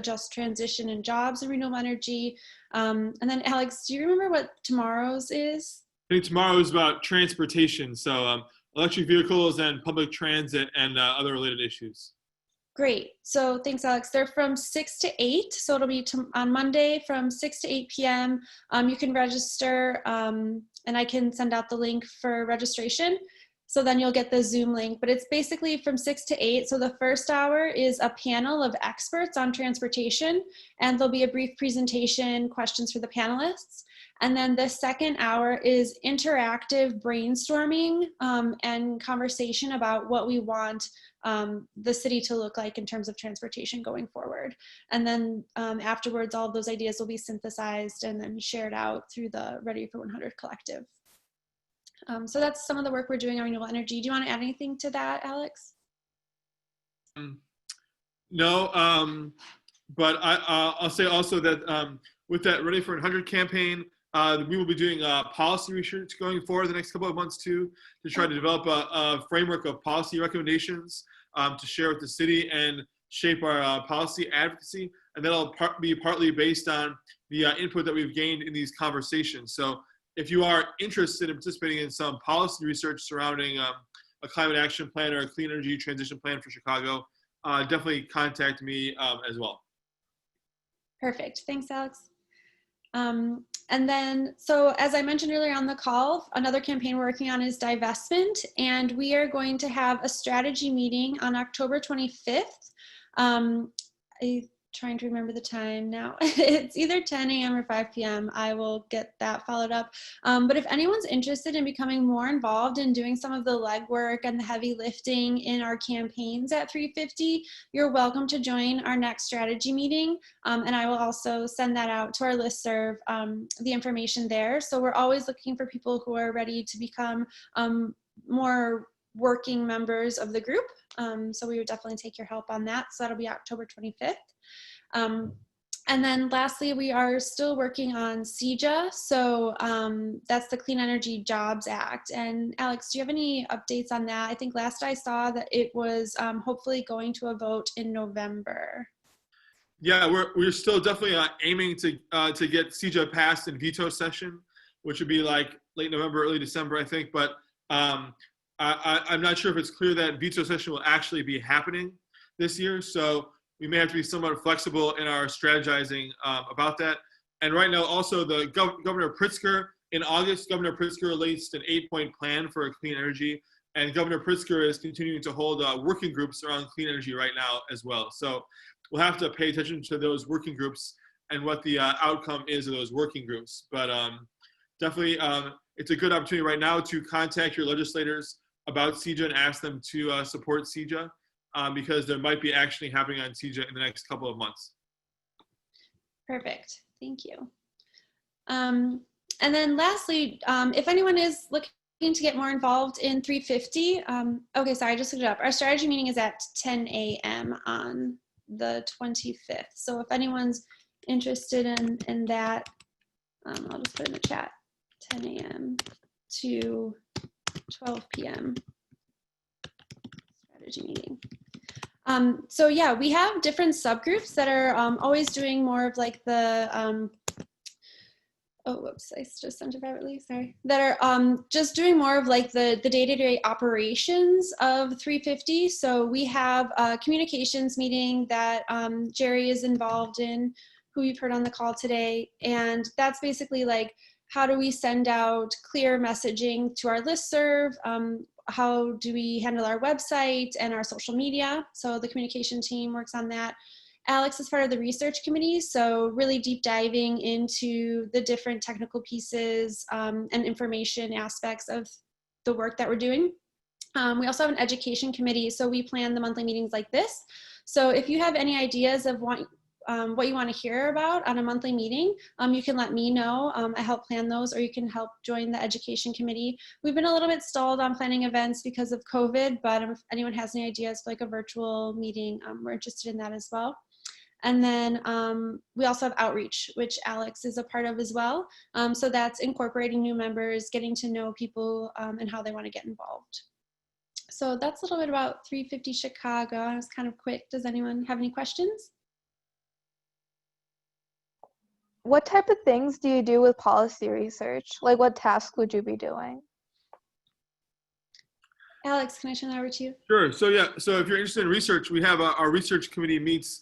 just transition and jobs and renewable energy. And then Alex, do you remember what tomorrow's is? I think tomorrow is about transportation. So electric vehicles and public transit and other related issues. Great. So thanks, Alex. They're from 6 to 8. So it'll be on Monday from 6 to 8 p.m. You can register and I can send out the link for registration. So then you'll get the Zoom link, but it's basically from 6 to 8. So the first hour is a panel of experts on transportation, and there'll be a brief presentation, questions for the panelists. And then the second hour is interactive brainstorming and conversation about what we want the city to look like in terms of transportation going forward. And then afterwards, all of those ideas will be synthesized and then shared out through the Ready for 100 collective. So that's some of the work we're doing on renewable energy. Do you want to add anything to that, Alex? No, but I'll say also that with that Ready for 100 campaign, we will be doing policy research going forward the next couple of months too, to try to develop a framework of policy recommendations to share with the city and shape our policy advocacy. And that'll be partly based on the input that we've gained in these conversations. So if you are interested in participating in some policy research surrounding a climate action plan or a clean energy transition plan for Chicago, definitely contact me as well. Perfect. Thanks, Alex. And then, so as I mentioned earlier on the call, another campaign we're working on is divestment, and we are going to have a strategy meeting on October 25th. I'm trying to remember the time now. It's either 10 a.m. or 5 p.m. I will get that followed up. But if anyone's interested in becoming more involved in doing some of the legwork and the heavy lifting in our campaigns at 350, you're welcome to join our next strategy meeting. And I will also send that out to our listserv, the information there. So we're always looking for people who are ready to become more working members of the group. So we would definitely take your help on that. So that'll be October 25th. And then lastly, we are still working on CEJA. So that's the Clean Energy Jobs Act. And Alex, do you have any updates on that? I think last I saw that it was hopefully going to a vote in November. Yeah, we're still definitely aiming to get CEJA passed in veto session, which would be like late November, early December, I think. But I'm not sure if it's clear that veto session will actually be happening this year. So we may have to be somewhat flexible in our strategizing about that. And right now, also, the Governor Pritzker, in August, Governor Pritzker released an 8-point plan for clean energy. And Governor Pritzker is continuing to hold working groups around clean energy right now as well. So we'll have to pay attention to those working groups and what the outcome is of those working groups. But definitely, it's a good opportunity right now to contact your legislators about CEJA and ask them to support CEJA. Because there might be action happening on CEJA in the next couple of months. Perfect, thank you. And then lastly, if anyone is looking to get more involved in 350, okay, sorry, I just looked it up. Our strategy meeting is at 10 a.m. on the 25th. So if anyone's interested in that, I'll just put in the chat, 10 a.m. to 12 p.m. strategy meeting. So yeah, we have different subgroups that are always doing more of like the, oh, whoops, I just sent it privately, sorry. That are just doing more of like the day-to-day operations of 350. So we have a communications meeting that Jerry is involved in, who you've heard on the call today. And that's basically like, how do we send out clear messaging to our listserv? How do we handle our website and our social media? So the communication team works on that. Alex is part of the research committee, so really deep diving into the different technical pieces and information aspects of the work that we're doing. We also have an education committee, so we plan the monthly meetings like this. So if you have any ideas of what you want to hear about on a monthly meeting, you can let me know. I help plan those, or you can help join the education committee. We've been a little bit stalled on planning events because of COVID, but if anyone has any ideas for like a virtual meeting, we're interested in that as well. And then we also have outreach, which Alex is a part of as well. So that's incorporating new members, getting to know people and how they want to get involved. So that's a little bit about 350 Chicago. I was kind of quick. Does anyone have any questions? What type of things do you do with policy research? Like what tasks would you be doing? Alex, can I turn that over to you? Sure. So yeah, so if you're interested in research, we have our research committee meets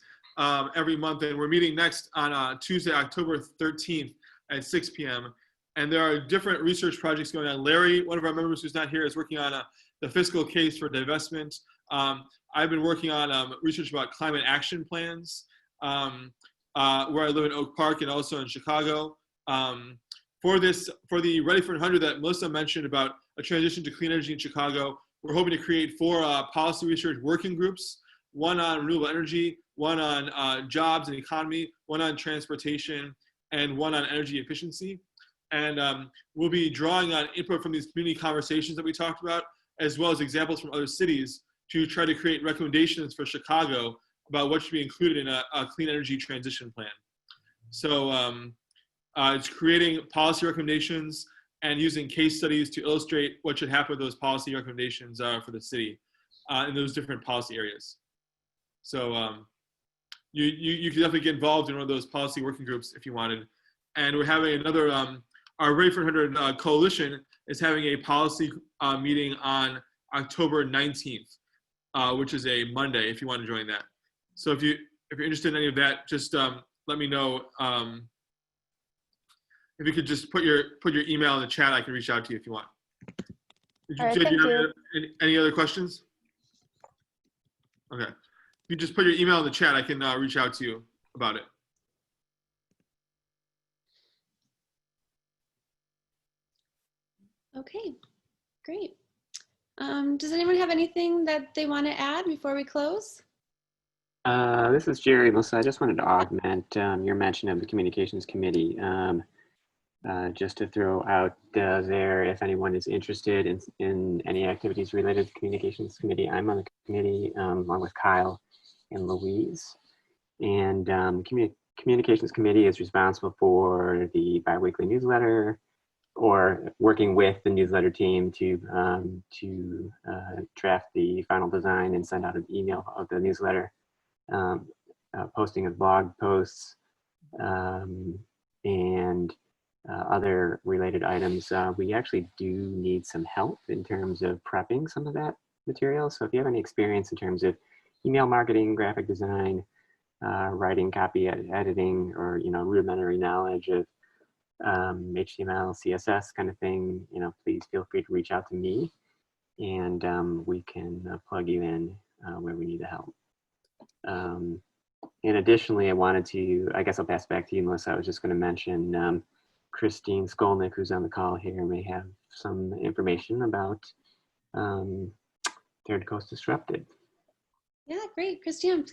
every month, and we're meeting next on Tuesday, October 13th at 6 p.m. And there are different research projects going on. Larry, one of our members who's not here, is working on the fiscal case for divestment. I've been working on research about climate action plans. Where I live in Oak Park and also in Chicago. For the Ready for 100 that Melissa mentioned about a transition to clean energy in Chicago, we're hoping to create 4 policy research working groups, one on renewable energy, one on jobs and economy, one on transportation, and one on energy efficiency. And we'll be drawing on input from these community conversations that we talked about, as well as examples from other cities to try to create recommendations for Chicago about what should be included in a clean energy transition plan. So it's creating policy recommendations and using case studies to illustrate what should happen with those policy recommendations for the city in those different policy areas. So you can definitely get involved in one of those policy working groups if you wanted. And we're having another, our Ready for 100 coalition is having a policy meeting on October 19th, which is a Monday if you want to join that. So if you're interested in any of that, just let me know if you could just put your email in the chat, I can reach out to you if you want. All right, Did thank you you. have any other questions? Okay. If you just put your email in the chat, I can reach out to you about it. Okay, great. Does anyone have anything that they want to add before we close? This is Jerry, Melissa. I just wanted to augment your mention of the Communications Committee. Just to throw out there, if anyone is interested in any activities related to the Communications Committee, I'm on the committee along with Kyle and Louise. And Communications Committee is responsible for the biweekly newsletter, or working with the newsletter team to draft the final design and send out an email of the newsletter, posting of blog posts, and other related items. We actually do need some help in terms of prepping some of that material. So if you have any experience in terms of email marketing, graphic design, writing, copy editing, or rudimentary knowledge of HTML, CSS kind of thing, please feel free to reach out to me, and we can plug you in where we need the help. And additionally, I guess I'll pass back to you, Melissa. I was just going to mention Christine Skolnick, who's on the call here, may have some information about Third Coast Disrupted. Yeah, great. Christine,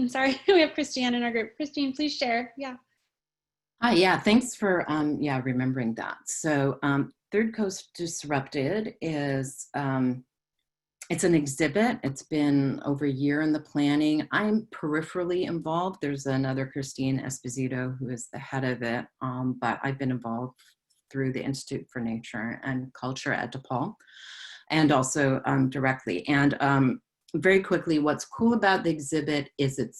sorry. We have Christiane in our group. Christine, please share. Yeah. Hi, yeah, thanks for remembering that. So Third Coast Disrupted is, it's an exhibit. It's been over a year in the planning. I'm peripherally involved. There's another Christine Esposito who is the head of it, but I've been involved through the Institute for Nature and Culture at DePaul, and also directly. And very quickly, what's cool about the exhibit is it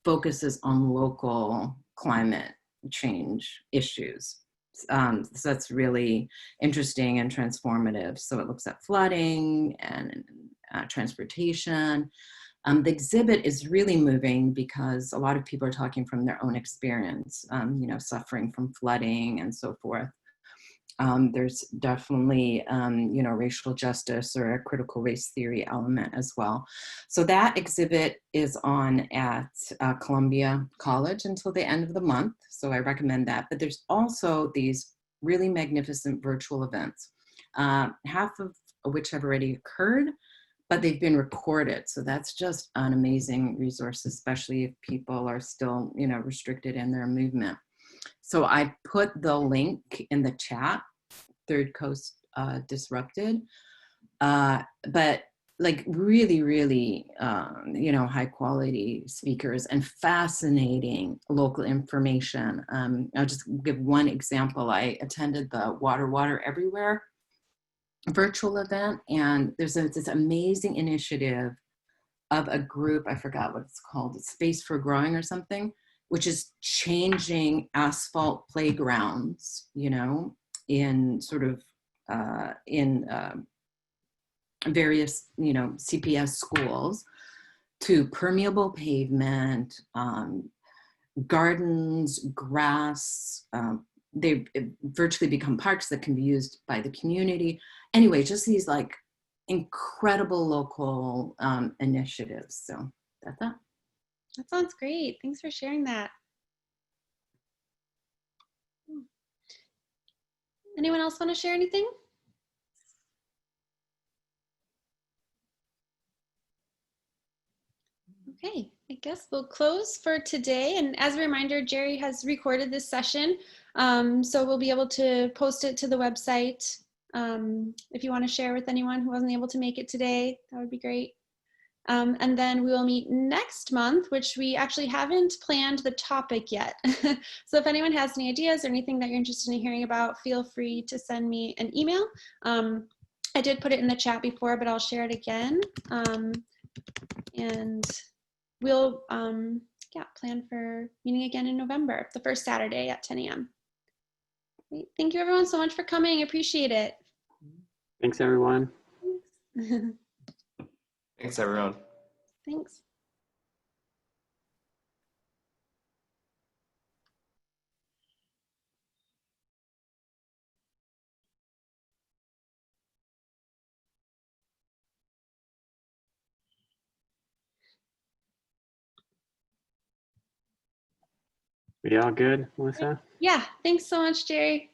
focuses on local climate change issues. So that's really interesting and transformative. So it looks at flooding and transportation. The exhibit is really moving because a lot of people are talking from their own experience, suffering from flooding and so forth. There's definitely, racial justice or a critical race theory element as well. So that exhibit is on at Columbia College until the end of the month. So I recommend that. But there's also these really magnificent virtual events, half of which have already occurred, but they've been recorded. So that's just an amazing resource, especially if people are still, restricted in their movement. So I put the link in the chat, Third Coast Disrupted, but like really, really, high quality speakers and fascinating local information. I'll just give one example. I attended the Water Everywhere virtual event, and there's this amazing initiative of a group, I forgot what it's called, it's Space for Growing or something, which is changing asphalt playgrounds, in sort of various, CPS schools to permeable pavement, gardens, grass. They virtually become parks that can be used by the community. Anyway, just these like incredible local initiatives. So that's that. That sounds great. Thanks for sharing that. Anyone else want to share anything? Okay, I guess we'll close for today. And as a reminder, Jerry has recorded this session, so we'll be able to post it to the website. If you want to share with anyone who wasn't able to make it today, that would be great. And then we will meet next month, which we actually haven't planned the topic yet. So if anyone has any ideas or anything that you're interested in hearing about, feel free to send me an email. I did put it in the chat before, but I'll share it again. And we'll plan for meeting again in November, the first Saturday at 10 a.m. Great. Thank you everyone so much for coming. I appreciate it. Thanks, everyone. Thanks. Thanks, everyone. Thanks. Are y'all good, Melissa? Yeah, thanks so much, Jerry.